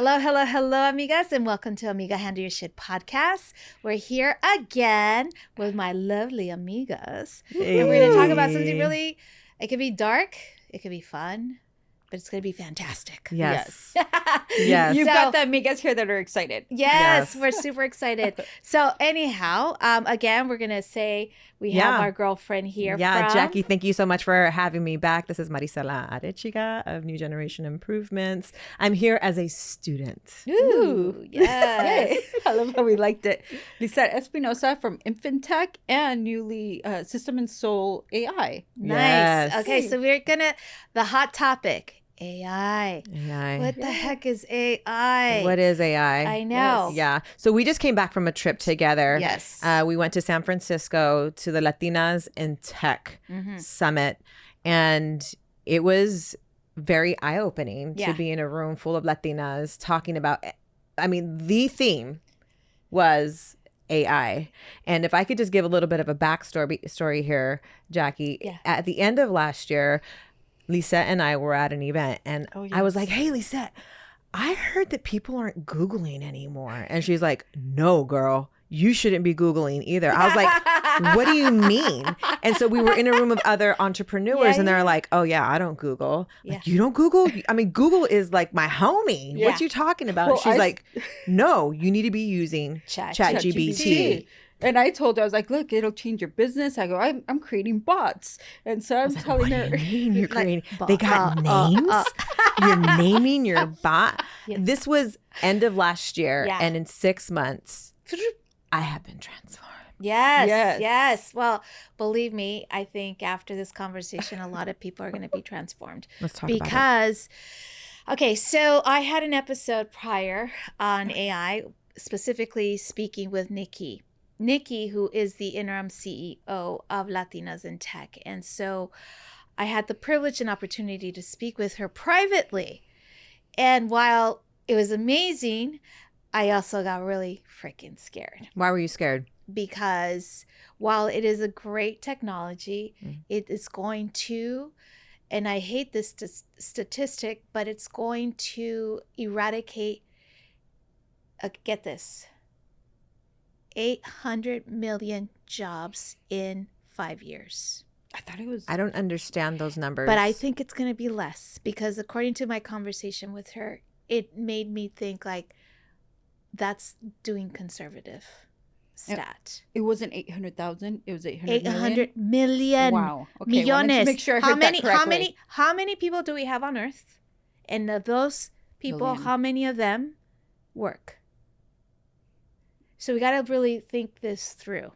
Hello, hello, hello, amigas, and welcome to Amiga Handle Your Shit podcast. We're here again with my lovely amigas. Hey. And we're going to talk about something really, it could be dark, it could be fun, but it's going to be fantastic. Yes. Yes. You've So- got the amigas here that are excited. Yes, Yes. we're super excited. So anyhow, again, we're going to say we have our girlfriend here from... Jackie, thank you so much for having me back. This is Marisela Arechiga of New Generation Improvements. I'm here as a student. Ooh, yes. Yay. I love how we liked it. Lizette Espinosa from Infant Tech and newly System and Soul AI. Nice. Yes. Okay, so we're going to... The hot topic... AI. AI. What the heck is AI? What is AI? I know. Yeah. So we just came back from a trip together. Yes. We went to San Francisco to the Latinas in Tech Summit. And it was very eye-opening to be in a room full of Latinas talking about, the theme was AI. And if I could just give a little bit of a backstory here, Jackie, at the end of last year, Lizette and I were at an event and I was like, hey, Lizette, I heard that people aren't Googling anymore. And she's like, no, girl, you shouldn't be Googling either. I was like, what do you mean? And so we were in a room of other entrepreneurs and they're like, oh yeah, I don't Google. Like, you don't Google? Google is like my homie. What you talking about? Well, She's like, no, you need to be using ChatGPT. And I told her, I was like, look, it'll change your business. I go, I'm creating bots. And so I'm telling her. What do you mean you're creating? They got names? You're naming your bot? This was end of last year. Yeah. And in 6 months, I have been transformed. Yes. Well, believe me, I think after this conversation, a lot of people are going to be transformed. Let's talk about it. Because, okay, so I had an episode prior on AI, specifically speaking with Nikki, who is the interim CEO of Latinas in Tech. And so I had the privilege and opportunity to speak with her privately. And while it was amazing, I also got really freaking scared. Why were you scared? Because while it is a great technology, it is going to, and I hate this statistic, but it's going to eradicate, get this, 800 million jobs in 5 years. I thought it was. I don't understand those numbers. But I think it's going to be less because according to my conversation with her, it made me think like that's doing conservative stat. It wasn't 800,000. It was 800 million. Wow. Okay. Millones. Well, I wanted to make sure I heard that correctly. How many people do we have on Earth? And of those people, Billion. how many of them work? So we got to really think this through.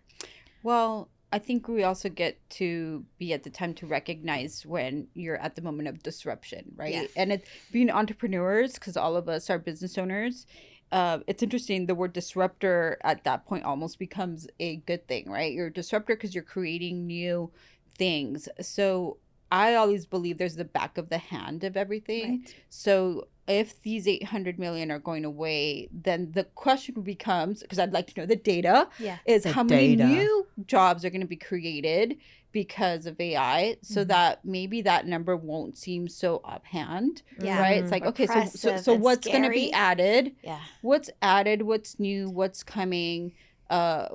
Well, I think we also get to be at the time to recognize when you're at the moment of disruption, right? Yeah. And it's being entrepreneurs, because all of us are business owners. It's interesting. The word disruptor at that point almost becomes a good thing, right? You're a disruptor because you're creating new things. So I always believe there's the back of the hand of everything. Right. So if these 800 million are going away, then the question becomes, because I'd like to know the data, is The how many data. new jobs are going to be created because of AI, so that maybe that number won't seem so offhand, Yeah. right? It's like, okay, so Oppressive and what's going to scary. be added? Yeah. What's added? What's new? What's coming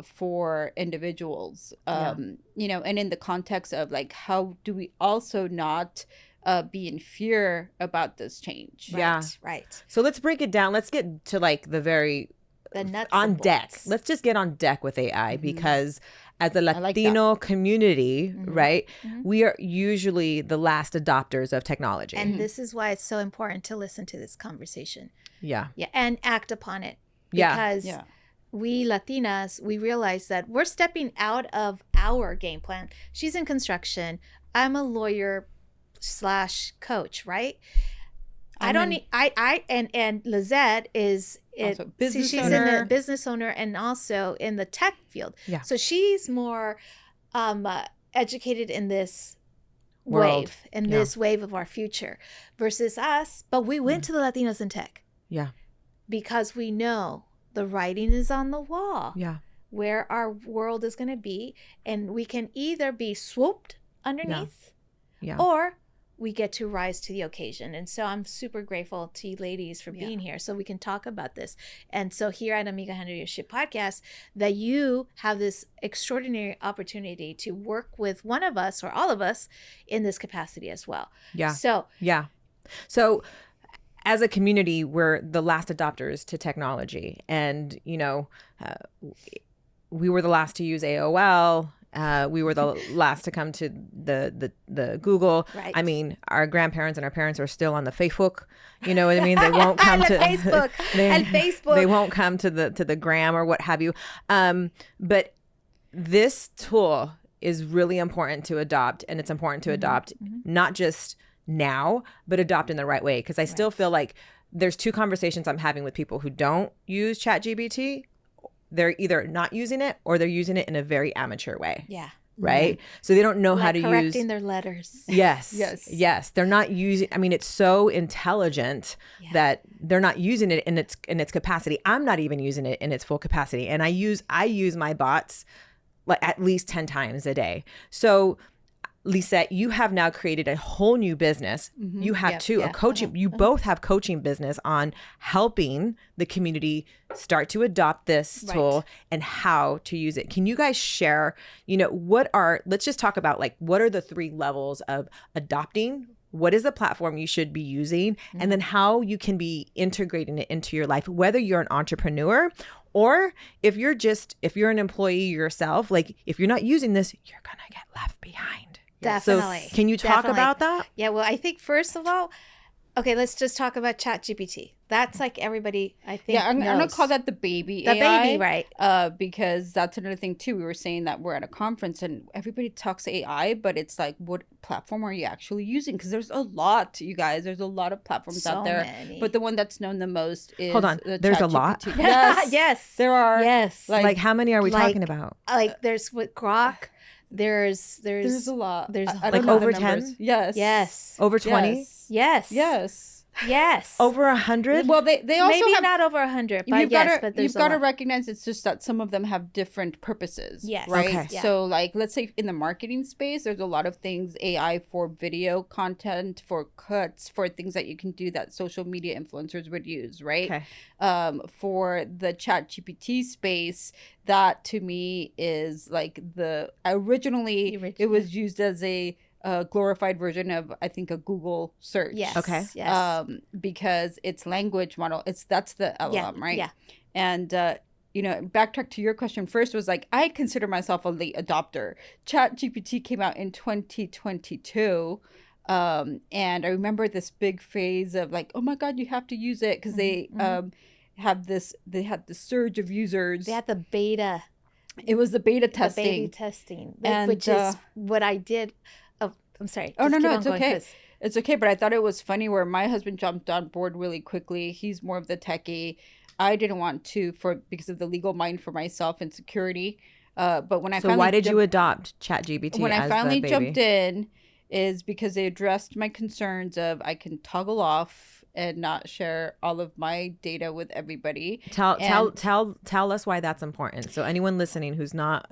for individuals? And in the context of like, how do we also not be in fear about this change? Yeah. Right. So let's break it down. Let's get to like the nuts on and deck. bolts. Let's just get on deck with AI because as a like Latino community, right, we are usually the last adopters of technology. And this is why it's so important to listen to this conversation. Yeah. Yeah. And act upon it. Yeah. Because Yeah. we Latinas, we realize that we're stepping out of our game plan. She's in construction. I'm a lawyer / coach, right? I don't need, and Lizette is Also business she's owner. in the business owner and also in the tech field. Yeah. So she's more educated in this World. wave, in this wave of our future versus us. But we went to the Latinos in tech Yeah. because we know the writing is on the wall Yeah. where our world is going to be. And we can either be swooped underneath Yeah. or we get to rise to the occasion. And so I'm super grateful to you ladies for being here so we can talk about this. And so here at Amiga Handle Your Shit podcast, that you have this extraordinary opportunity to work with one of us or all of us in this capacity as well. Yeah. So as a community, we're the last adopters to technology. And, you know, we were the last to use AOL. We were the last to come to the Google. Right. I mean, our grandparents and our parents are still on the Facebook. You know what I mean? They won't come to Facebook. Facebook. They won't come to the gram or what have you. But this tool is really important to adopt, and it's important to adopt not just now, but adopt in the right way. Because I still feel like there's two conversations I'm having with people who don't use ChatGPT. They're either not using it or they're using it in a very amateur way. Yeah. Right. So they don't know how to correcting use their letters. Yes. They're not using. I mean, it's so intelligent that they're not using it in its capacity. I'm not even using it in its full capacity. And I use my bots like at least 10 times a day. So Lizette, you have now created a whole new business. You have a coaching, you both have coaching business on helping the community start to adopt this tool and how to use it. Can you guys share, let's just talk about like, what are the 3 levels of adopting? What is the platform you should be using? And then how you can be integrating it into your life, whether you're an entrepreneur or if you're an employee yourself, like if you're not using this, you're going to get left behind. Definitely. So can you talk about that? Yeah, well, I think first of all, okay, let's just talk about ChatGPT. That's like everybody, I think, I'm knows. going to call that the baby The AI. baby, right. Because that's another thing, too. We were saying that we're at a conference and everybody talks AI, but it's like, what platform are you actually using? Because there's a lot, you guys. There's a lot of platforms out there. Many. But the one that's known the most is Hold on. There's a lot? Yes. Yes. There are. Yes. Like how many are we talking about? Like there's with Grok. There's a lot. There's I like don't know over the numbers. 10? Yes. Over 20? Yes. Over 100? Well, they also maybe have, not over 100, but but there's you've got to recognize it's just that some of them have different purposes. Yes. Right. Okay. Yeah. So like, let's say in the marketing space, there's a lot of things AI for video content, for cuts, for things that you can do that social media influencers would use. Right. Okay. For the ChatGPT space, that to me is like originally it was used as a glorified version of, I think, a Google search. Yes. Okay. Yes. Because it's language model. That's the LLM, right? Yeah. And backtrack to your question first was like, I consider myself a late adopter. ChatGPT came out in 2022. And I remember this big phase of like, oh my God, you have to use it because they had the surge of users. They had the beta. It was the beta testing. The beta testing, and, which is what I did. Oh, I'm sorry. Oh, no, it's going, okay. Chris. It's okay, but I thought it was funny where my husband jumped on board really quickly. He's more of the techie. I didn't want to because of the legal mind for myself and security. But when I why did you adopt ChatGPT? When I finally the baby? jumped in, is because they addressed my concerns of I can toggle off and not share all of my data with everybody. Tell us why that's important. So anyone listening who's not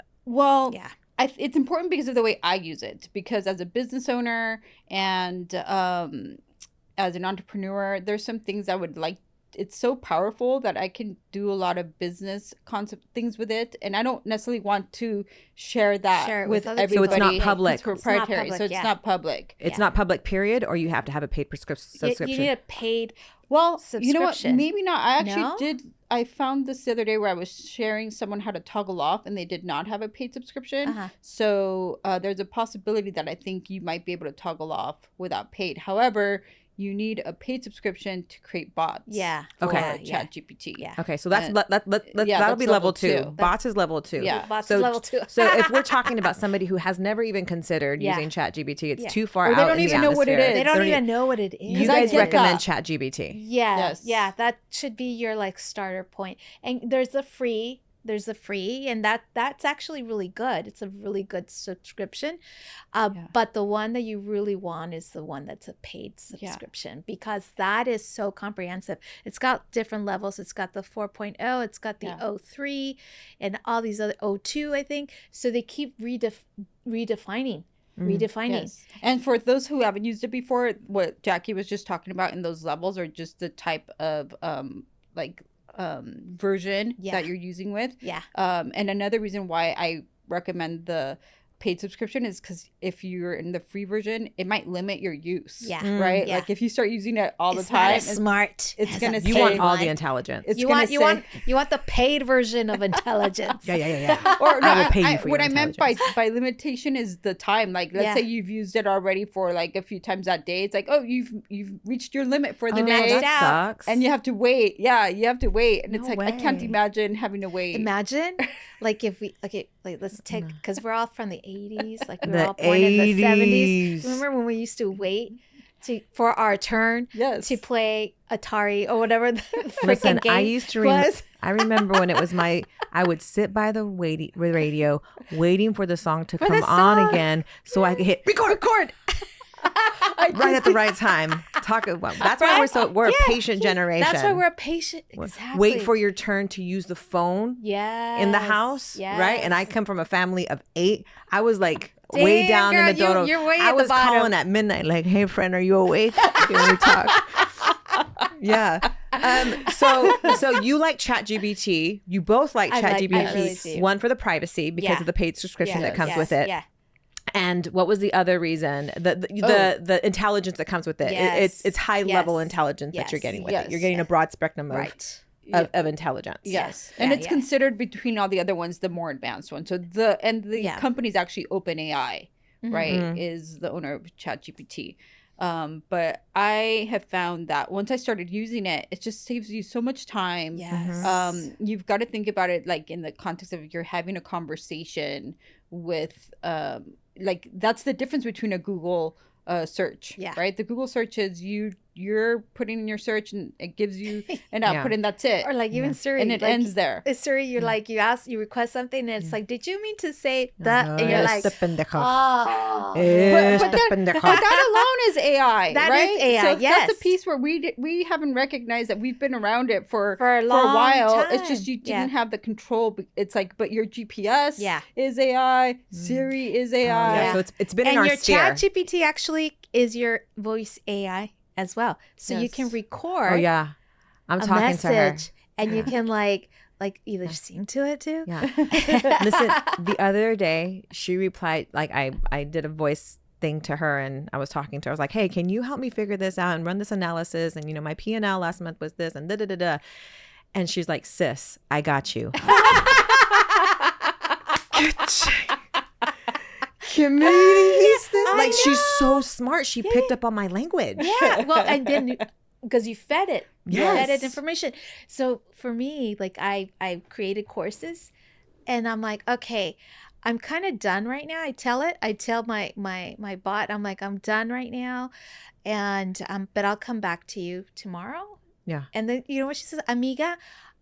it's important because of the way I use it. Because as a business owner and as an entrepreneur, there's some things I would like. It's so powerful that I can do a lot of business concept things with it, and I don't necessarily want to share that with everybody. So it's not public. It's proprietary, so it's not public. It's not public, period, or you have to have a paid subscription. You need a paid subscription. You know what? subscription. Maybe not. I actually did. I found this the other day where I was sharing someone how to toggle off, and they did not have a paid subscription. So there's a possibility that I think you might be able to toggle off without paid. However, you need a paid subscription to create bots. Yeah. For Okay. ChatGPT. Yeah. Okay, so that'll be level 2. Bots is level 2. Yeah. Bots is level 2. So if we're talking about somebody who has never even considered using ChatGPT, it's too far Or they out. don't in even the know what it atmosphere. is. They don't even know what it is. You guys I get recommend that. ChatGPT? Yes. Yes. Yeah, that should be your like starter point. And there's the free, and that's actually really good. It's a really good subscription. But the one that you really want is the one that's a paid subscription because that is so comprehensive. It's got different levels. It's got the 4.0, it's got the 03 and all these other 02, I think. So they keep redefining redefining. Yes. And for those who haven't used it before, what Jackie was just talking about in those levels are just the type of version that you're using with. Yeah. And another reason why I recommend the paid subscription is because if you're in the free version, it might limit your use. Yeah. Right? Yeah. Like if you start using it all the It's time, not as smart. it's as gonna a say- You paid want all one. the intelligence. it's You gonna want say, you want the paid version of intelligence. Yeah. or no, I will pay you for what your I meant by limitation is the time. Like, let's say you've used it already for like a few times that day. It's like, oh, you've reached your limit for the day, maxed out. Sucks. and you have to wait. Yeah, you have to wait, and No it's like I can't way. imagine having to wait. Imagine, like if we let's take because we're all from the 80s, like we were The all born in the 70s. 80s. Remember when we used to wait for our turn Yes. to play Atari or whatever the freaking Listen, game I used to was? I remember when it was I would sit by the radio waiting for the song to come the on song. again so I could hit record right at the right time. That's why we're a patient generation. That's why we're patient. Exactly. Wait for your turn to use the phone in the house, right? And I come from a family of 8. I was like way Damn, down girl, in the dodo. you're way I at the was bottom. calling at midnight like, "Hey friend, are you awake? Can we talk?" Yeah. So you like ChatGPT. You both like I ChatGPT. really do. One for the privacy because Yeah. of the paid subscription that comes Yes, with it. Yeah. And what was the other reason? The intelligence that comes with it. Yes. It's high level Yes. intelligence that you're Yes. getting with Yes. it. You're getting a broad spectrum Right. of intelligence. Yes, Yeah. and Yeah, it's yeah. considered between all the other ones the more advanced one. So the company's actually OpenAI, right? Is the owner of ChatGPT. But I have found that once I started using it, it just saves you so much time. Yes. You've got to think about it like in the context of you're having a conversation with like that's the difference between a Google search. Yeah. Right. The Google search is you're putting in your search and it gives you an output and that's it. Or like even Siri. And it like, ends there. Siri, you're like, you request something and it's like, did you mean to say that? And you're like, Este pendejo. oh. But that alone is AI, That right? is AI, So yes. that's a piece where we haven't recognized that we've been around it for a long while. time. It's just you didn't have the control. It's like, but your GPS Yeah. is AI, Siri is AI. Yeah. So it's been in And our your sphere. ChatGPT actually is your voice AI as well. So you Yes. can record Oh yeah, I'm a talking to her. message and you can like either sing to it too. Yeah. Listen, the other day she replied, like I did a voice thing to her and I was talking to her. I was like, hey, can you help me figure this out and run this analysis? And my P&L last month was this and da-da-da-da. And she's like, sis, I got you. Like she's so smart. She picked up on my language. Yeah. Well, and then because you fed it, you Yes. fed it information. So for me, like I created courses, and I'm like, okay, I'm kind of done right now. I tell my bot, I'm like, I'm done right now, and but I'll come back to you tomorrow. Yeah. And then you know what she says, amiga.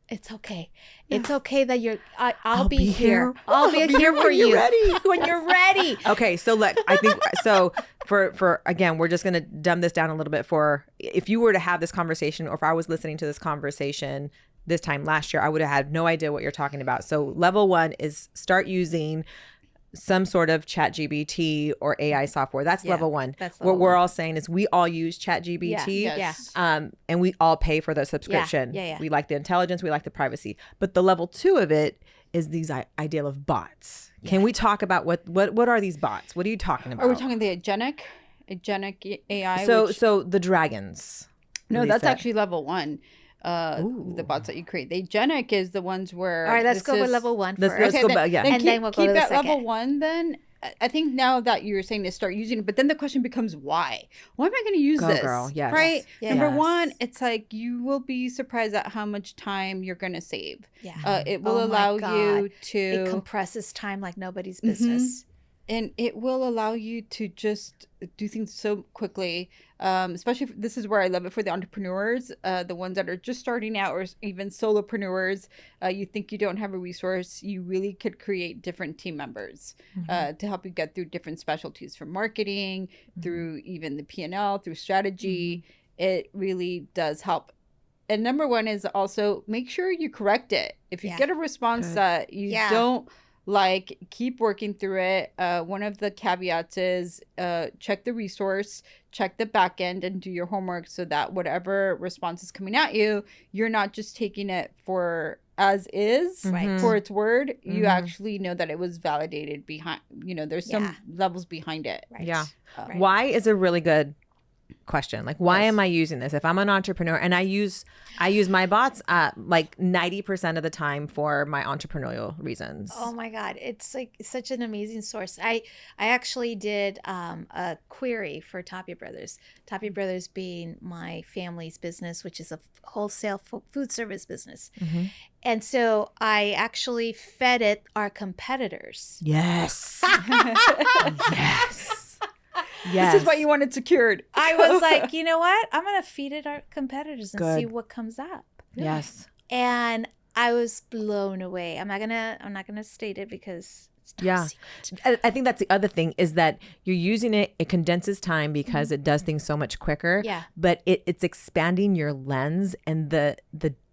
It's okay. It's okay that I'll be here. I'll be here for you when you're ready. Okay, so look, I think so for again, we're just gonna dumb this down a little bit for if you were to have this conversation or if I was listening to this conversation this time last year, I would have had no idea what you're talking about. So level 1 is start using some sort of ChatGPT or AI software. That's level 1. That's What level we're 1. all saying is we all use ChatGPT. Yeah. Yes. And we all pay for the subscription. Yeah. We like the intelligence, we like the privacy. But the level 2 of it is these idea of bots. Can we talk about what are these bots? What are you talking about? Are we talking the agentic AI? So the dragons. No, Lisa. that's actually level 1. The bots that you create. The agentic is the ones where. All right, let's go with level 1 Let's- first. let's go back, yeah. And then we'll go to the keep at level second. 1 then. I think now that you're saying to start using it, but then the question becomes why? Why am I going to use Go, this? girl. Yes. Right? Yes. Number Yes. 1, it's like you will be surprised at how much time you're going to save. Yeah. It will Oh my allow you God. to. It compresses time like nobody's business. And it will allow you to just do things so quickly. Especially if, this is where I love it for the entrepreneurs, the ones that are just starting out or even solopreneurs. You think you don't have a resource, you really could create different team members to help you get through different specialties from marketing, through even the P&L, through strategy. It really does help. And number 1 is also make sure you correct it. If you get a response that you don't like keep working through it. One of the caveats is check the resource, check the back end, and do your homework so that whatever response is coming at you, you're not just taking it for as is for its word. You actually know that it was validated behind, there's some levels behind it. Right. Yeah. Why is a really good question. Like, why am I using this? If I'm an entrepreneur, and I use my bots like 90% of the time for my entrepreneurial reasons. Oh my God. It's like such an amazing source. I actually did a query for Tapia Brothers. Tapia Brothers being my family's business, which is a wholesale food service business. And so I actually fed it our competitors. Yes. Yes. Yes. This is why you want it secured. I was like, you know what? I'm going to feed it our competitors and see what comes up. Yes. And I was blown away. I'm not gonna state it because it's top secret. I think that's the other thing is that you're using it. It condenses time because it does things so much quicker. Yeah. But it's expanding your lens and the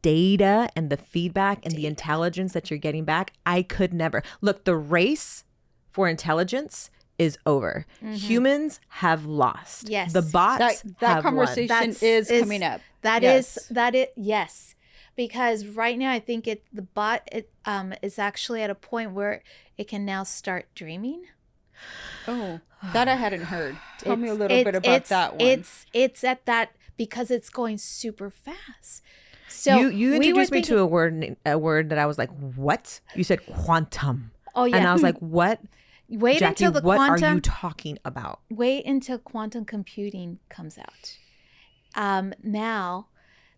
data and the feedback and the intelligence that you're getting back. I could never look. The race for intelligence is over. Humans have lost. Yes. The bots that have conversation won. is coming up. Yes. Because right now I think the bot is actually at a point where it can now start dreaming. Oh, that I hadn't heard. Tell me a little bit about that one. It's at that because it's going super fast. So you introduced me to a word that I was like, what? You said quantum. Oh yeah. And I was like, what? Wait Jackie, until the what quantum. are you talking about? Wait until quantum computing comes out. Now,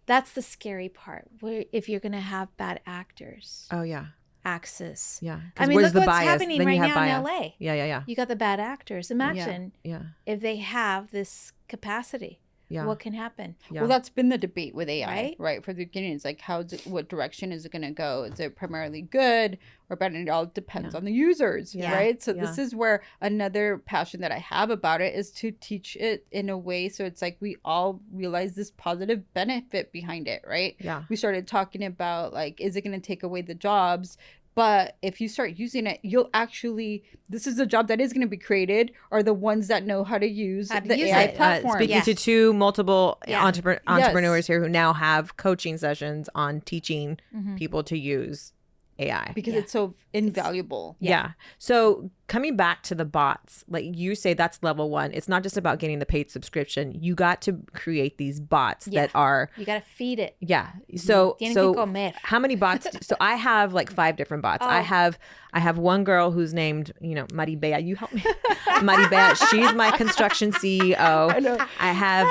that's the scary part. Where if you're going to have bad actors. Oh yeah. Access. Yeah. I mean, where's look the what's bias? happening Then right you have now bias. in LA. Yeah. You got the bad actors. Imagine Yeah. if they have this capacity. Yeah. What can happen? Yeah. Well, that's been the debate with AI, Right? From the beginning. It's like, what direction is it going to go? Is it primarily good or bad? And it all depends on the users, right? So this is where another passion that I have about it is to teach it in a way so it's like we all realize this positive benefit behind it, right? Yeah. We started talking about like, is it going to take away the jobs? But if you start using it, you'll actually, this is a job that is going to be created, are the ones that know how to use the AI platform. Speaking to two multiple Yeah. entrepreneurs here who now have coaching sessions on teaching people to use AI. Because it's so invaluable. Yeah. So coming back to the bots, like you say, that's level one. It's not just about getting the paid subscription. You got to create these bots that are. You got to feed it. Yeah. So Tienen que comer. how many bots? So I have like 5 different bots. Oh. I have one girl who's named, Maribea. You help me. Maribea. She's my construction CEO. I know. I have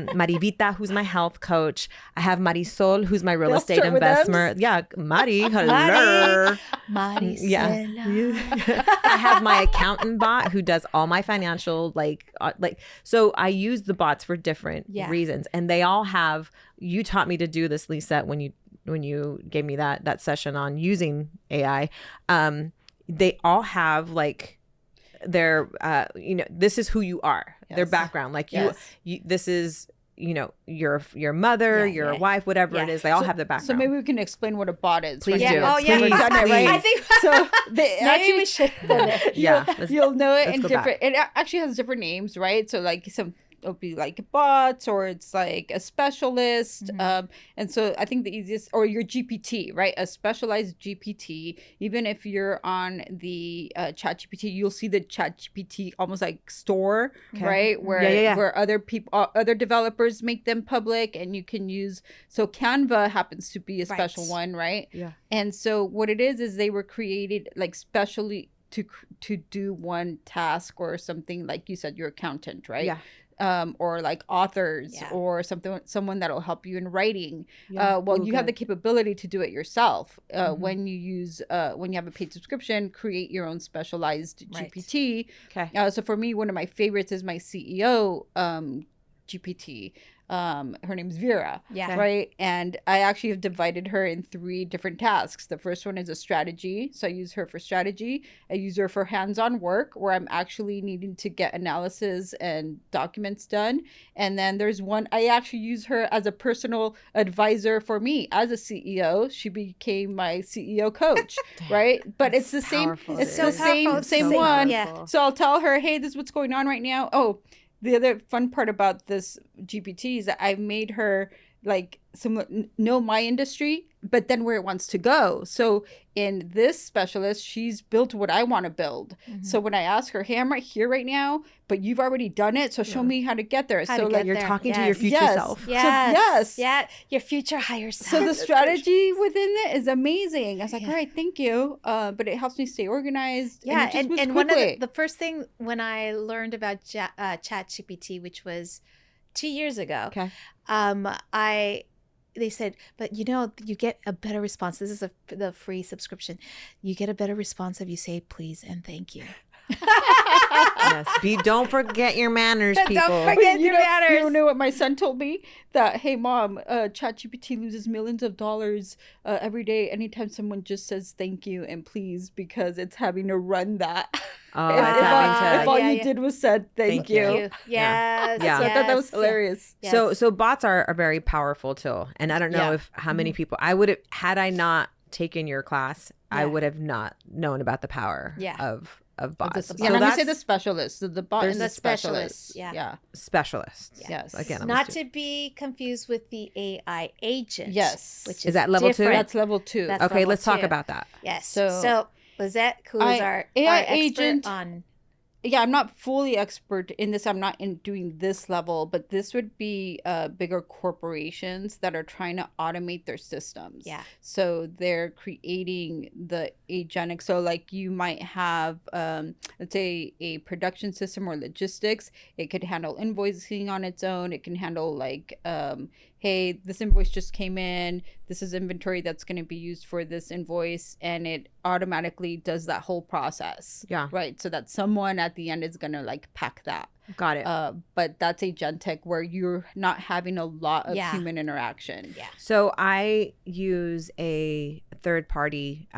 Marivita, who's my health coach. I have Marisol, who's my real They'll estate start with investor. M's? Yeah. Mari. Hello. Marisela. Yeah. I have my accountant bot who does all my financial so I use the bots for different reasons, and they all have. You taught me to do this, Lizette, when you gave me that session on using AI. They all have like their this is who you are, their background, like you this is your mother, your wife, whatever it is. They all have the background. So maybe we can explain what a bot is. Please do. Oh yeah, Please, please. I think So they maybe we should. you'll know it in go different. It actually has different names, right? So like it'll be like bots, or it's like a specialist. And so I think the easiest, or your GPT, right? A specialized GPT. Even if you're on the ChatGPT, you'll see the ChatGPT almost like store, right? Where other people, other developers make them public, and you can use. So Canva happens to be a special one, right? Yeah. And so what it is they were created like specially to do one task or something, like you said, your accountant, right? Yeah. Or like authors or someone that'll help you in writing. Yeah. You have the capability to do it yourself. When you have a paid subscription, create your own specialized GPT. Okay. So for me, one of my favorites is my CEO GPT. Her name's Vera. Yeah. Right. And I actually have divided her in 3 different tasks. The first one is a strategy. So I use her for strategy. I use her for hands-on work where I'm actually needing to get analysis and documents done. And then there's one, I actually use her as a personal advisor for me as a CEO. She became my CEO coach. Right. But it's the same. It's so the powerful. same So one. yeah. So I'll tell her, hey, this is what's going on right now. Oh, the other fun part about this GPT is that I've made her like know my industry, but then where it wants to go. So in this specialist, she's built what I want to build. So when I ask her, hey, I'm right here right now, but you've already done it. So show me how to get there. So like you're talking to your future self. Yes. Yeah. Your future higher self. So the strategy within it is amazing. I was like, all right, thank you. But it helps me stay organized. Yeah. And one of the first thing when I learned about ChatGPT, which was 2 years ago, they said, but you know, you get a better response. This is the free subscription. You get a better response if you say please and thank you. Yes. Don't forget your manners, people. Don't forget your manners. You know what my son told me? That, hey, Mom, ChatGPT loses millions of dollars every day anytime someone just says thank you and please, because it's having to run that. If all you did was said thank you. Yes. So I thought that was hilarious. Yes. So bots are very powerful too. And I don't know how many people I would have, had I not taken your class, I would have not known about the power of bots. So I'm going to say the specialists. So the bot and the specialists. Yeah. Specialists. Yes. Again, not to be confused with the AI agent. Yes. Which is that level different. 2? That's level 2. That's okay, level let's 2. talk about that. Yes. So Lizette, who is our AI expert agent on. Yeah, I'm not fully expert in this. I'm not in doing this level, but this would be bigger corporations that are trying to automate their systems. Yeah. So they're creating the agentic. So like you might have, let's say a production system or logistics. It could handle invoicing on its own. It can handle like, hey, this invoice just came in. This is inventory that's going to be used for this invoice. And it automatically does that whole process. Yeah. Right. So that someone at the end is going to like pack that. Got it. But that's agentic where you're not having a lot of human interaction. Yeah. So I use a third party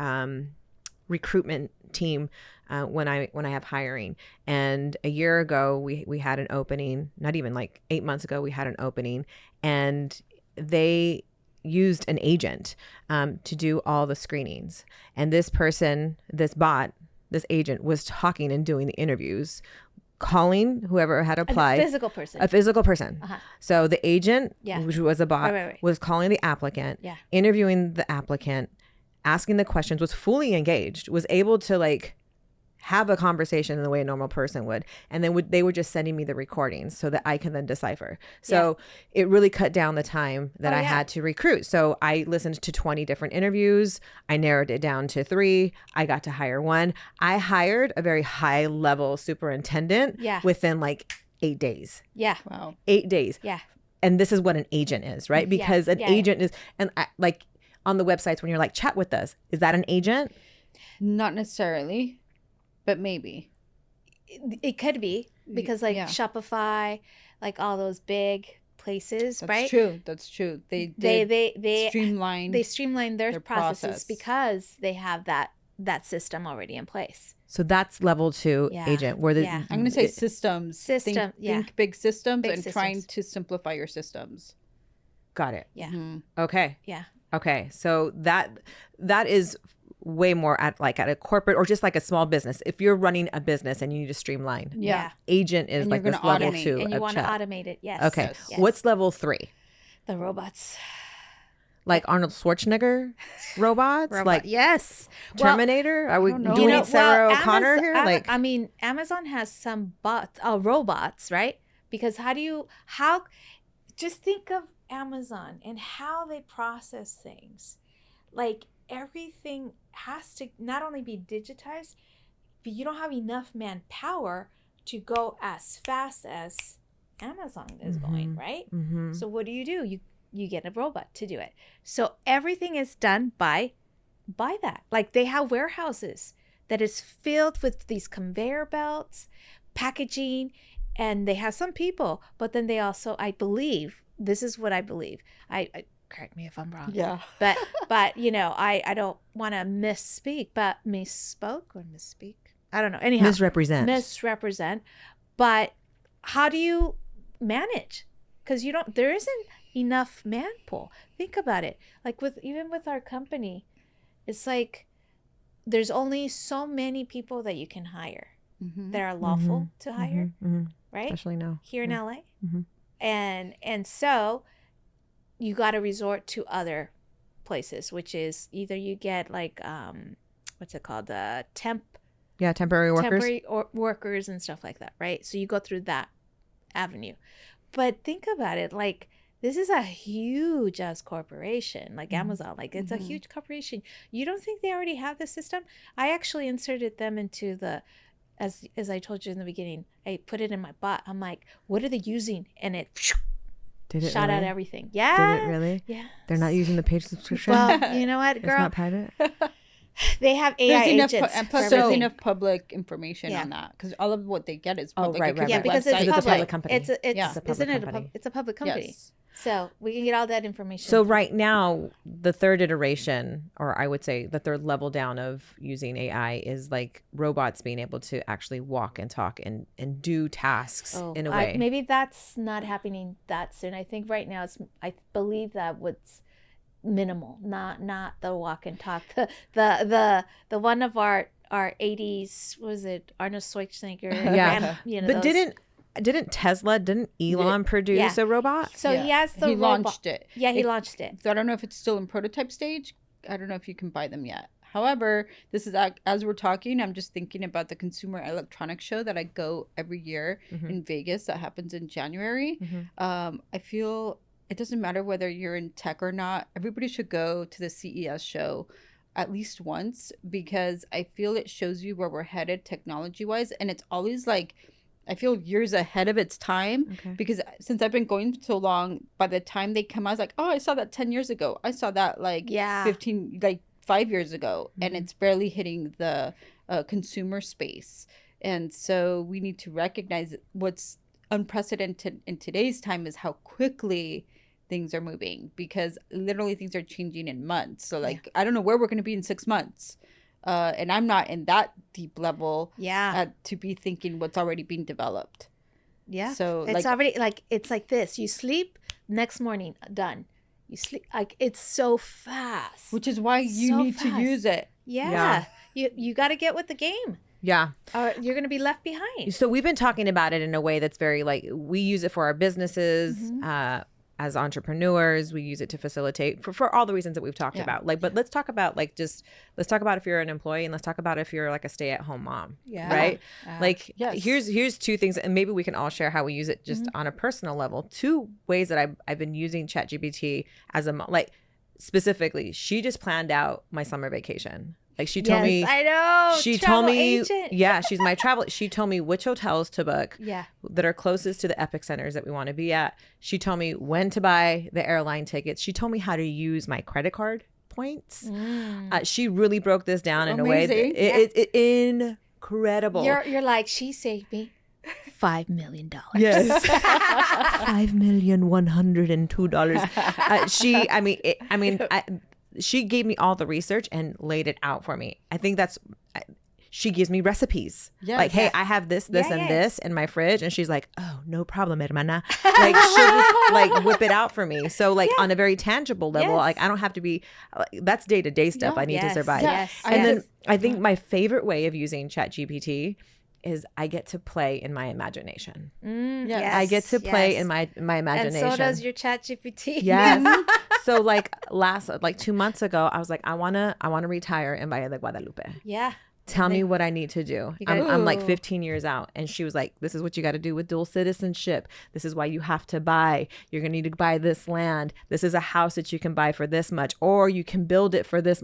recruitment team when I have hiring. And a year ago we had an opening, not even like 8 months ago we had an opening, and they used an agent to do all the screenings. And this person, this bot, this agent was talking and doing the interviews, calling whoever had applied. A physical person. A physical person. So the agent, which was a bot, right. was calling the applicant, interviewing the applicant, asking the questions, was fully engaged, was able to like have a conversation in the way a normal person would. And then they were just sending me the recordings so that I can then decipher. So it really cut down the time that I had to recruit. So I listened to 20 different interviews. I narrowed it down to 3. I got to hire 1. I hired a very high level superintendent within like 8 days. Yeah. Wow. 8 days. Yeah. And this is what an agent is, right? Because an agent is, and like on the websites when you're like, chat with us, is that an agent? Not necessarily. But maybe. It could be because like Shopify, like all those big places, right? That's true. They streamline their processes because they have that system already in place. So that's level 2 agent. Where I'm going to say systems. Think big systems and systems. Trying to simplify your systems. Got it. Yeah. Mm-hmm. Okay. Yeah. Okay. So that is way more at a corporate or just like a small business. If you're running a business and you need to streamline, agent is like this level 2 and you want to automate it. Yes. Okay. Yes. What's level 3? The robots. Like Arnold Schwarzenegger robots? Like yes. Terminator? Are we doing Sarah O'Connor here? Like I mean, Amazon has some robots, right? Because just think of Amazon and how they process things. Like everything has to not only be digitized, but you don't have enough manpower to go as fast as Amazon is going, right? Mm-hmm. So what do? You get a robot to do it. So everything is done by that. Like they have warehouses that is filled with these conveyor belts, packaging, and they have some people, but then they also, I believe, this is what I believe. I correct me if I'm wrong. Yeah. But you know, I don't want to misspeak, but misspoke or misspeak. I don't know. Anyhow, misrepresent. But how do you manage? Because there isn't enough man pool. Think about it. Like even with our company, it's like there's only so many people that you can hire that are lawful to hire, right? Especially now here in LA, and so you got to resort to other places, which is either you get like what's it called, the temporary workers and stuff like that, right? So you go through that avenue. But think about it, like this is a huge ass corporation, like Amazon, like it's a huge corporation. You don't think they already have the system? I actually inserted them into the, as I told you in the beginning, I put it in my bot. I'm like, what are they using? And it shot out everything. Yeah. Did it really? Yeah. They're not using the paid subscription? Well, you know what, girl? It's not private? They have AI agents. There's enough public information on that, because all of what they get is public. Right. Yeah, because it's a public company. It's a public company. Yes. So we can get all that information. So right now, the third iteration, or I would say the third level down of using AI, is like robots being able to actually walk and talk and do tasks in a way. Maybe that's not happening that soon. I think right now I believe that what's minimal, not the walk and talk. The one of our 80s, was it Arnold Schwarzenegger? Yeah. But didn't Elon produce a robot? So he has the robot. Launched it. Yeah, he launched it. So I don't know if it's still in prototype stage. I don't know if you can buy them yet. However, this is, as we're talking, I'm just thinking about the Consumer Electronics Show that I go every year in Vegas. That happens in January. I feel it doesn't matter whether you're in tech or not. Everybody should go to the CES show at least once, because I feel it shows you where we're headed technology-wise. And it's always like, I feel years ahead of its time, because since I've been going so long, by the time they come out, I was like, oh, I saw that 10 years ago. I saw that 5 years ago. And it's barely hitting the consumer space. And so we need to recognize what's unprecedented in today's time is how quickly things are moving, because literally things are changing in months. So I don't know where we're going to be in 6 months. And I'm not in that deep level to be thinking what's already being developed. Yeah. So it's already it's like this. You sleep, next morning, done. You sleep, it's so fast. Which is why you need to use it. Yeah. You got to get with the game. Yeah. Or you're going to be left behind. So we've been talking about it in a way that's very we use it for our businesses, as entrepreneurs. We use it to facilitate for all the reasons that we've talked about. But let's talk about let's talk about if you're an employee, and let's talk about if you're like a stay-at-home mom. Yeah. Right? Here's two things, and maybe we can all share how we use it just on a personal level. Two ways that I've been using ChatGPT as a mom. Specifically, she just planned out my summer vacation. She told me. I know. She travel told me. Agent. Yeah, she's my travel. She told me which hotels to book. Yeah. That are closest to the epic centers that we want to be at. She told me when to buy the airline tickets. She told me how to use my credit card points. She really broke this down in a way that it incredible. You're like, she saved me $5 million. Yes. $5,102. She gave me all the research and laid it out for me. I think she gives me recipes. Yeah, hey, I have this, and this in my fridge. And she's like, oh, no problem, hermana. She'll just whip it out for me. So on a very tangible level, I don't have to be, that's day-to-day stuff I need to survive. Yes. And then I think my favorite way of using ChatGPT is I get to play in my imagination. I get to play in my imagination. And so does your ChatGPT. Yes. So 2 months ago, I was like, I wanna retire in Valle de Guadalupe. Yeah. Tell me what I need to do. I'm 15 years out. And she was like, this is what you got to do with dual citizenship. This is why you have to buy. You're going to need to buy this land. This is a house that you can buy for this much, or you can build it for this.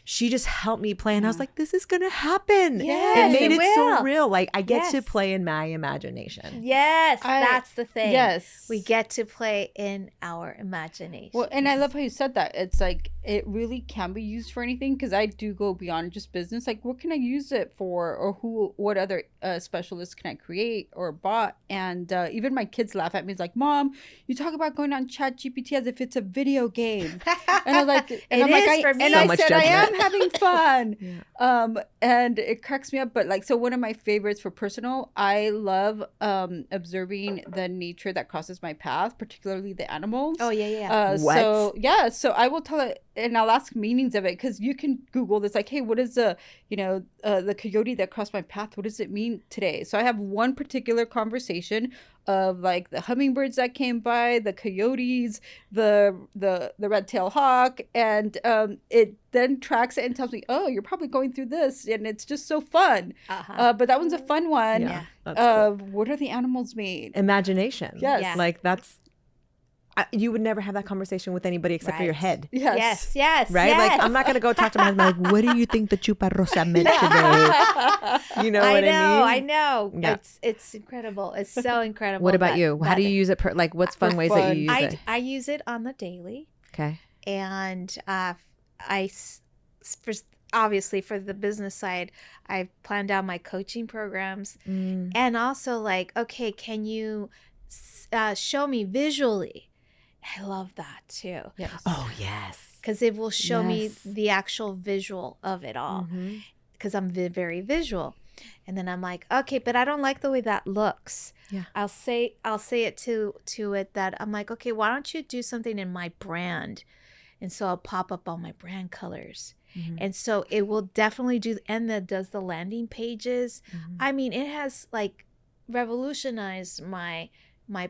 She just helped me play. And I was like, this is going to happen. Yes, it made it so real. I get to play in my imagination. Yes, that's the thing. Yes. We get to play in our imagination. Well, and I love how you said that. It's it really can be used for anything, because I do go beyond just business. Like, what can I use it for, or what other specialists can I create or bot? And even my kids laugh at me. It's like, Mom, you talk about going on ChatGPT as if it's a video game. And I was like, and I'm like, for me. and So I much said, I am judgment. having fun. Yeah. And it cracks me up. But like, so one of my favorites for personal, I love observing the nature that crosses my path, particularly the animals. Oh, yeah. What? So I will tell it, and I'll ask meanings of it, because you can Google this, like, hey, what is the coyote that crossed my path? What does it mean today? So I have one particular conversation of like the hummingbirds that came by, the coyotes, the red-tailed hawk, and it then tracks it and tells me, oh, you're probably going through this, and it's just so fun. But that one's a fun one. Yeah, that's cool. What are the animals made? Imagination. Yes. Yeah. Like that's. You would never have that conversation with anybody except for your head. Yes. Right? Like, I'm not going to go talk to my husband, like, what do you think the chupa rosa meant today? You know what I mean? I know. Yeah. It's incredible. It's so incredible. What about you? How do you use it? Like, what's fun ways that you use it? I use it on the daily. Okay. And obviously for the business side, I've planned out my coaching programs. And also like, okay, can you show me visually? I love that too. Yes. Oh, yes. Because it will show me the actual visual of it all. Because I'm very visual. And then I'm like, okay, but I don't like the way that looks. Yeah. I'll say it to it that I'm like, okay, why don't you do something in my brand? And so I'll pop up all my brand colors. And so it will definitely do, and that does the landing pages. I mean, it has like revolutionized my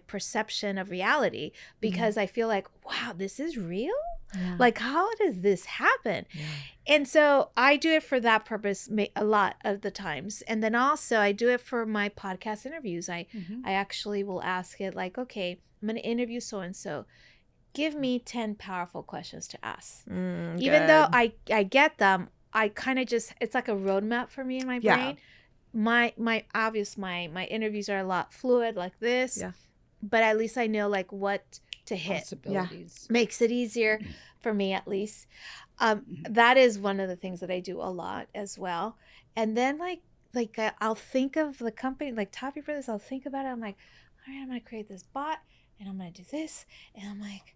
perception of reality, because I feel like, wow, this is real? Yeah. Like, how does this happen? Yeah. And so I do it for that purpose a lot of the times. And then also I do it for my podcast interviews. I actually will ask it like, okay, I'm going to interview so-and-so. Give me 10 powerful questions to ask. Even though I get them, I kind of just, it's like a roadmap for me in my brain. My interviews are a lot fluid like this. Yeah. But at least I know like what to hit. Possibilities. Makes it easier for me at least. That is one of the things that I do a lot as well. And then like I'll think of the company, like Toppy Brothers, I'll think about it. I'm like, all right, I'm going to create this bot and I'm going to do this. And I'm like,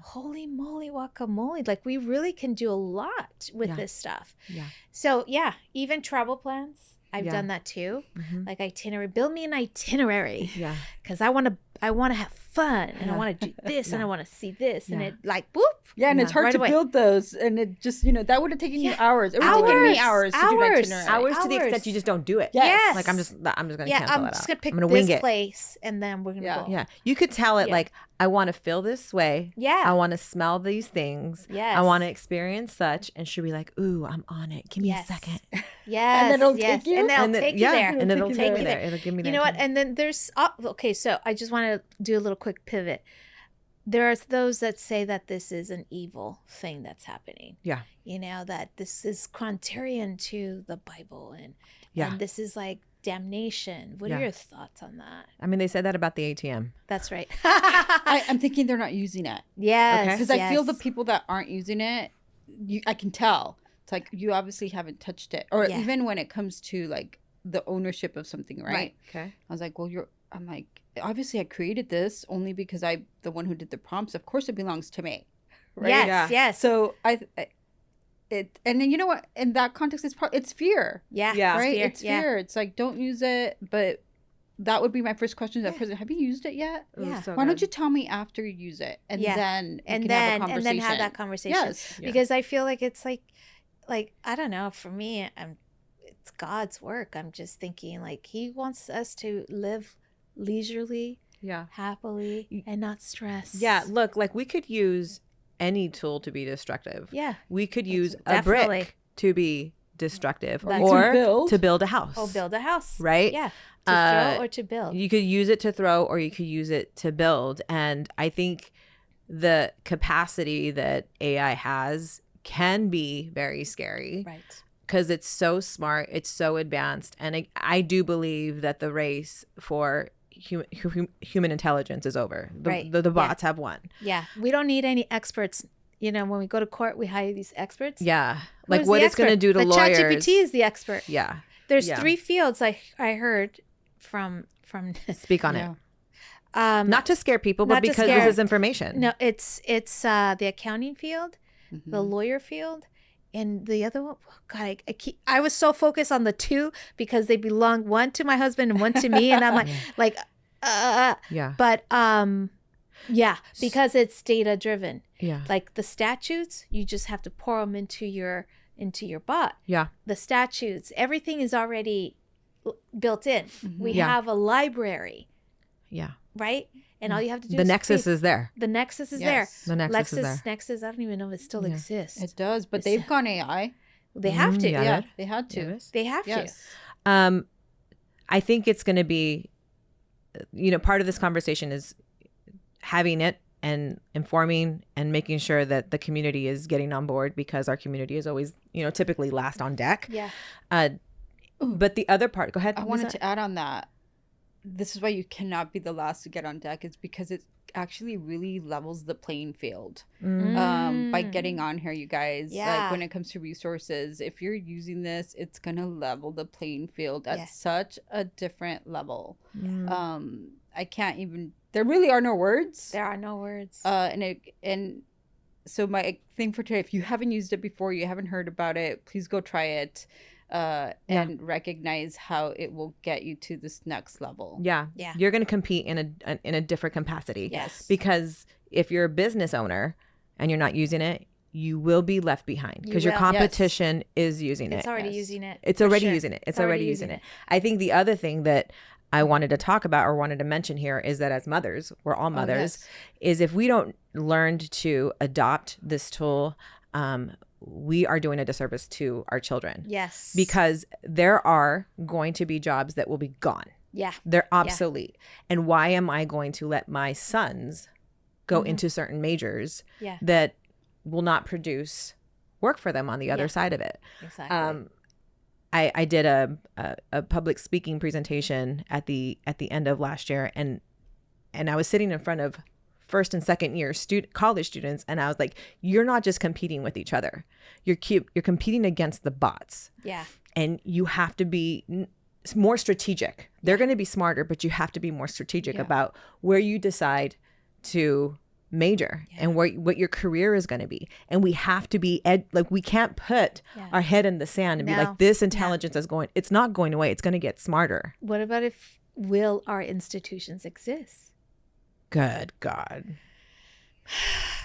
holy moly guacamole. Like we really can do a lot with this stuff. Yeah. So yeah, even travel plans. I've done that too. Like itinerary, build me an itinerary. Yeah. Because I want to have fun and I want to do this and I want to see this and it like, whoop. Yeah. And it's hard to build those. And it just, that would have taken you hours. It would have taken me hours to do an itinerary. Hours to the extent you just don't do it. Yes. Like I'm just going to cancel it out. I'm just going to pick this place and then we're going to go. Yeah. You could tell it like, I want to feel this way. Yeah. I want to smell these things. Yes. I want to experience such. And she'll be like, ooh, I'm on it. Give me a second. Yes. And then it'll take you. And they'll take you there. And it'll take me there. It'll give me that. You know what? And then there's, okay, so I just want to do a little quick pivot. There are those that say that this is an evil thing that's happening. Yeah. That this is contrarian to the Bible and this is like damnation. What are your thoughts on that? I mean, they said that about the ATM. That's right. I'm thinking they're not using it. Yes. Because I feel the people that aren't using it, I can tell. It's like you obviously haven't touched it. Or even when it comes to like the ownership of something, right? Okay. I was like, well, I'm like, obviously I created this only because I'm the one who did the prompts. Of course it belongs to me. Right? Yes. So and then you know what? In that context, it's fear. Yeah. Right? It's fear. It's like, don't use it. But that would be my first question to that person. Have you used it yet? Yeah. So why don't you tell me after you use it? And then have a conversation. And then have that conversation. Yes. Because I feel like it's like, I don't know, for me, it's God's work. I'm just thinking like he wants us to live leisurely, happily, and not stress. Yeah. Look, like we could use any tool to be destructive. Yeah. We could use a brick to be destructive or to build a house. Oh, build a house. Right? Yeah. To throw or to build. You could use it to throw or you could use it to build. And I think the capacity that AI has can be very scary. Right. Because it's so smart, it's so advanced. And I do believe that the race for human intelligence is over. The bots have won. Yeah. We don't need any experts when we go to court, we hire these experts. Yeah. Who's Like what the it's going to expert? do to the lawyers. ChatGPT is the expert. Yeah. There's Yeah. 3 fields I heard from Speak on it. it. Not to scare people, but because this is information. No, it's the accounting field, the lawyer field, and the other one. God, I was so focused on the 2 because they belong, one to my husband and one to me, and I'm like, Yeah. But yeah, because it's data driven. Yeah. Like the statutes, you just have to pour them into your bot. Yeah. The statutes, everything is already built in. We have a library. Yeah. Right? And all you have to do the is nexus is there. The nexus is Yes. there. The nexus is there. Nexus, I don't even know if it still exists. It does, but they've gone AI. They have to. yeah. Yeah, they had to. They have Yes. I think it's going to be, part of this conversation is having it and informing and making sure that the community is getting on board, because our community is always, typically last on deck. Yeah. But the other part, go ahead. I wanted to add on that. This is why you cannot be the last to get on deck. It's because it actually really levels the playing field by getting on here, you guys. Yeah. Like when it comes to resources, if you're using this, it's gonna level the playing field at such a different level. I can't even. There really are no words. There are no words. And so my thing for today, if you haven't used it before, you haven't heard about it, please go try it. And recognize how it will get you to this next level. Yeah. You're going to compete in a different capacity. Yes. Because if you're a business owner and you're not using it, you will be left behind, because your competition is using it. It's already using it. It's already using it. It's already using it. I think the other thing that I wanted to talk about or wanted to mention here is that as mothers, we're all mothers, is if we don't learn to adopt this tool, we are doing a disservice to our children. Yes. Because there are going to be jobs that will be gone. Yeah. They're obsolete. And why am I going to let my sons go into certain majors that will not produce work for them on the other side of it? Exactly. I did a public speaking presentation at the end of last year, and I was sitting in front of first and second year college students, and I was like, you're not just competing with each other, you're competing against the bots. Yeah. And you have to be more strategic. They're going to be smarter, but you have to be more strategic about where you decide to major and what your career is going to be. And we have to be we can't put our head in the sand and be like, this intelligence is going, it's not going away, it's going to get smarter. What about will our institutions exist? Good God.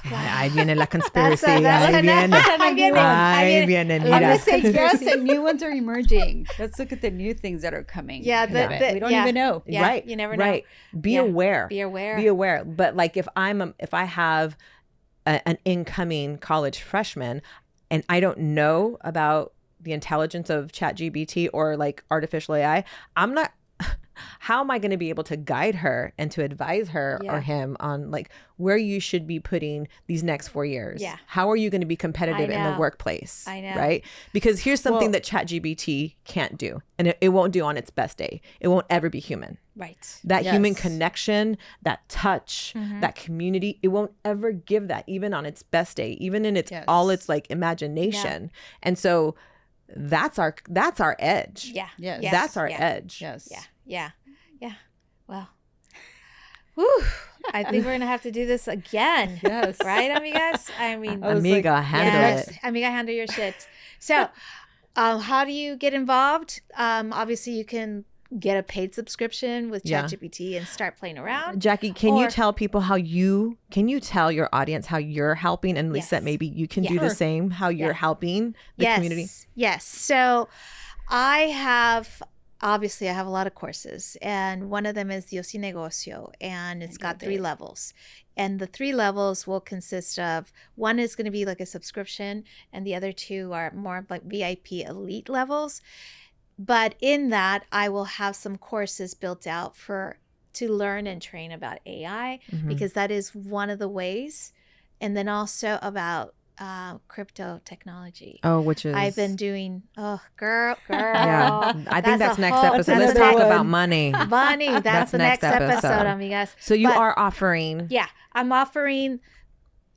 Ahí viene la conspiracy. Ahí viene la conspiracy. And new ones are emerging. Let's look at the new things that are coming. Yeah, we don't even know. Yeah, right. You never know. Right. Be aware. Be aware. Be aware. But like if I have an incoming college freshman and I don't know about the intelligence of ChatGPT or like artificial AI, how am I going to be able to guide her and to advise her or him on like where you should be putting these next 4 years? Yeah. How are you going to be competitive in the workplace? I know. Right? Because here's something that ChatGPT can't do, and it won't do on its best day. It won't ever be human. Right. That human connection, that touch, that community, it won't ever give that, even on its best day, even in its all its like imagination. Yeah. And so that's our edge. Yeah. Yes. That's our edge. Yes. Yeah. Well, whew, I think we're going to have to do this again. Yes. Right, amigas? I mean, amiga, handle it. Amiga, handle your shit. So, how do you get involved? Obviously, you can get a paid subscription with ChatGPT and start playing around. Jackie, can you tell people can you tell your audience how you're helping? And Lizette, maybe you can do the same, how you're helping the community? Yes. So I have a lot of courses, and one of them is Dios y Negocio, and it's got 3 levels. And the 3 levels will consist of, one is going to be like a subscription, and the other 2 are more like VIP elite levels. But in that, I will have some courses built out to learn and train about AI, because that is one of the ways. And then also about crypto technology. Oh, which is I've been doing. Oh, girl. Yeah, I think that's next episode. Let's talk about money. Money. That's the next episode, amigas. So you are offering. Yeah, I'm offering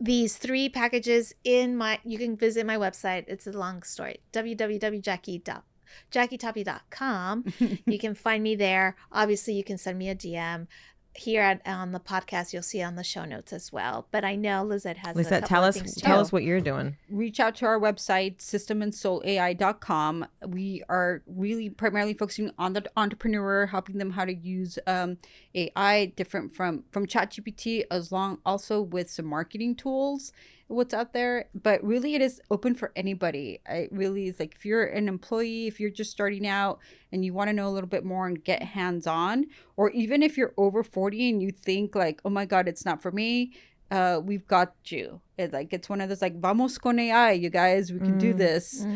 these 3 packages you can visit my website. It's a long story. www.jackietoppy.com. You can find me there. Obviously, you can send me a DM. Here on the podcast, you'll see on the show notes as well. But I know Lizette has a couple of things too. Tell us what you're doing. Reach out to our website, systemandsoulai.com. We are really primarily focusing on the entrepreneur, helping them how to use AI, different from ChatGPT, also with some marketing tools, what's out there. But really, it is open for anybody. It really is like if you're an employee, if you're just starting out and you want to know a little bit more and get hands-on, or even if you're over 40 and you think like, oh my God, it's not for me, we've got you. It's one of those like, vamos con AI, you guys, we can do this.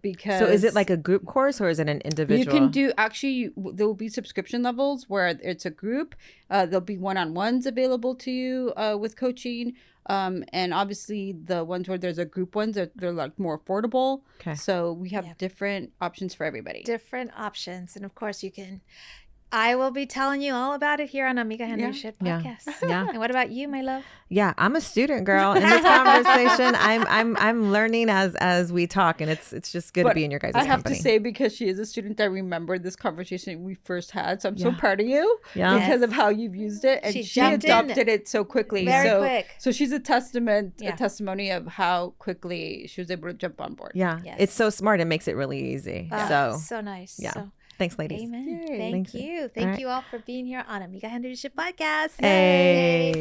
Because so is it like a group course or is it an individual? You can do, actually, there will be subscription levels where it's a group. There'll be one-on-ones available to you with coaching. And obviously the ones where there's a group ones, they're like more affordable. Okay. So we have different options for everybody. Different options. And of course I will be telling you all about it here on Amiga and Lizette podcast. Yeah. And what about you, my love? Yeah, I'm a student, girl. In this conversation, I'm learning as we talk, and it's just good to be in your guys' company. I have to say, because she is a student, I remember this conversation we first had. So I'm so proud of you because of how you've used it, and she adopted it so quickly. Very quick. So she's a testimony of how quickly she was able to jump on board. Yeah, it's so smart. It makes it really easy. So nice. Yeah. So. Thanks, ladies. Amen. Thank you. Thank you all for being here on Amiga and Lizette podcast. Hey.